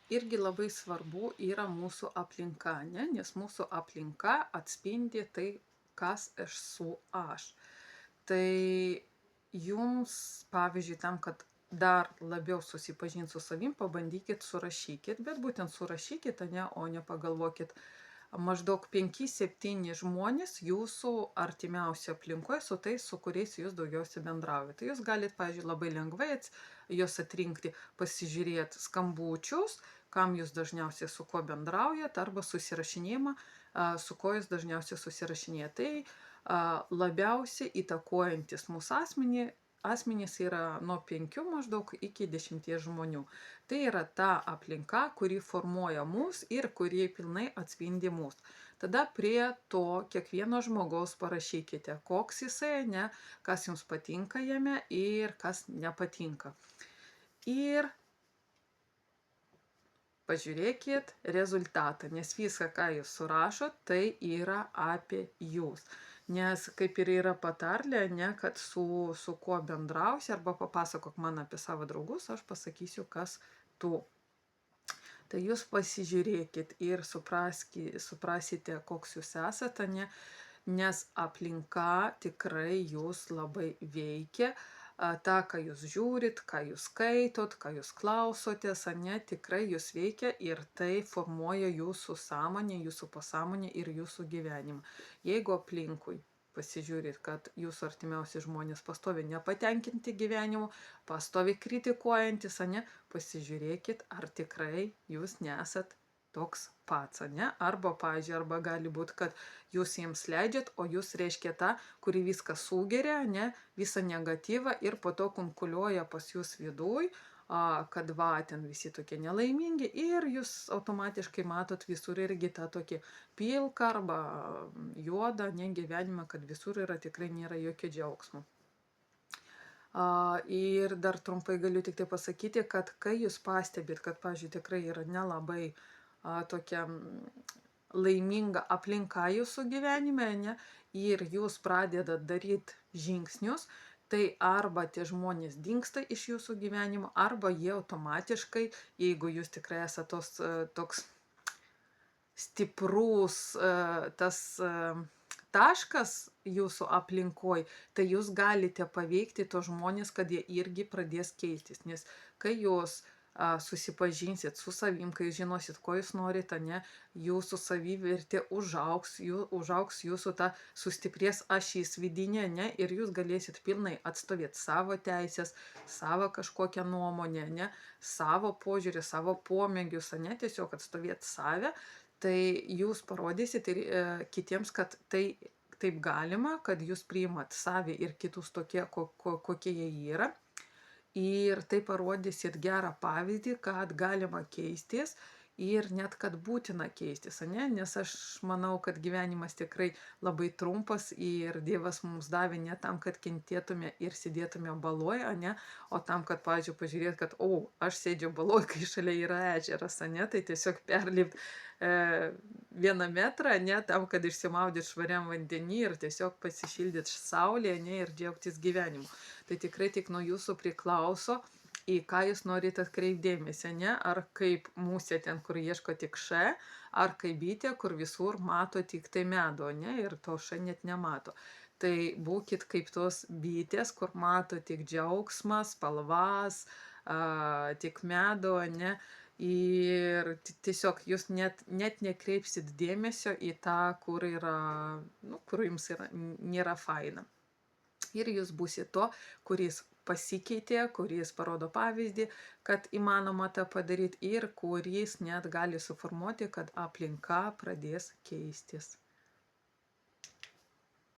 irgi labai svarbu yra mūsų aplinka, ne? Nes mūsų aplinka atspindi tai, kas esu aš. Tai jums, pavyzdžiui, tam, kad dar labiau susipažinti su savim, pabandykit surašykit, bet būtent surašykit, ne, o ne pagalvokit, maždaug 5-7 žmonės jūsų artimiausia aplinkoje su tais, su kuriais jūs daugiausiai bendraujate. Tai jūs galite, pavyzdžiui, labai lengvai juos atrinkti, pasižiūrėti skambučius, kam jūs dažniausiai su kuo bendraujat, arba susirašinėjimą, su kuo jūs dažniausiai susirašinėjate. Tai labiausiai įtakojantis mūsų asmenys yra nuo 5 maždaug iki 10 žmonių. Tai yra ta aplinka, kuri formuoja mus ir kuri pilnai atspindi mus. Tada prie to kiekvieno žmogaus parašykite, koks jisai, ne, kas jums patinka jame ir kas nepatinka. Ir pažiūrėkit rezultatą, nes viską, ką jūs surašot, tai yra apie jūs. Nes kaip ir yra patarlė, ne, kad su kuo bendrausi arba papasakok man apie savo draugus, aš pasakysiu, kas tu. Tai jūs pasižiūrėkit ir suprasite, koks jūs esate, ne, nes aplinka tikrai jūs labai veikia. Ta, ką jūs žiūrit, ką jūs skaitot, ką jūs klausotės, ne, tikrai jūs veikia ir tai formuoja jūsų sąmonę, jūsų pasąmonę ir jūsų gyvenimą. Jeigu aplinkui pasižiūrit, kad jūsų artimiausi žmonės pastovi nepatenkinti gyvenimu, pastovi kritikuojantis, ne, pasižiūrėkit, ar tikrai jūs nesat toks pats, ne? Arba, pavyzdžiui, arba gali būti, kad jūs jiems leidžiat, o jūs reiškia tą, kuri viską sugeria, ne, visą negatyvą ir po to kunkuliuoja pas jūs viduj, kad va, ten visi tokie nelaimingi ir jūs automatiškai matot visur irgi tą tokį pilką arba juodą, ne, gyvenimą, kad visur yra tikrai nėra jokio džiaugsmo. Ir dar trumpai galiu tik tai pasakyti, kad kai jūs pastebit, kad, pavyzdžiui, tikrai yra nelabai tokia laiminga aplinka jūsų gyvenime, ne, ir jūs pradedat daryti žingsnius, tai arba tie žmonės dingsta iš jūsų gyvenimo, arba jie automatiškai, jeigu jūs tikrai esate toks stiprus tas taškas jūsų aplinkoj, tai jūs galite paveikti tos žmonės, kad jie irgi pradės keistis. Nes kai jūs susipažinsit su savim, kai žinosit, ko jūs norite, ne, jūsų savivertė užaugs jūsų ta sustiprės ašys vidinė, ne, ir jūs galėsit pilnai atstovėti savo teisės, savo kažkokią nuomonę, ne, savo požiūrį, savo pomėgius, ne, tiesiog atstovėti save. Tai jūs parodysit ir kitiems, kad tai taip galima, kad jūs priimat savį ir kitus tokie, kokie jie yra. Ir tai parodysit gerą pavyzdį, kad galima keistis ir net kad būtina keistis, ne? Nes aš manau, kad gyvenimas tikrai labai trumpas ir Dievas mums davė ne tam, kad kentėtume ir sėdėtume baloj, ne? O tam, kad, pavyzdžiui, pažiūrėt, kad, aš sėdžiu baloj, kai šalia yra ežeras, ne? Tai tiesiog perlipt 1 metrą, ne? Tam, kad išsimaudyt švariam vandenį ir tiesiog pasišildyt saulėje, ne? Ir džiaugtis gyvenimu. Tai tikrai tik nuo jūsų priklauso, į ką jūs norite atkreipti dėmesį, ne? Ar kaip musė ten, kur ieško tik š, ar kaip bitė, kur visur mato tik tai medų, ne? Ir to š net nemato. Tai būkit kaip tos bitės, kur mato tik džiaugsmą, spalvas, tik medų, ne? Ir tiesiog jūs net nekreipsit dėmesio į tą, kur yra, kur jums nėra faina. Ir jūs būsit to, kuris pasikeitė, kuris parodo pavyzdį, kad įmanoma tą padaryti ir kuris net gali suformuoti, kad aplinka pradės keistis.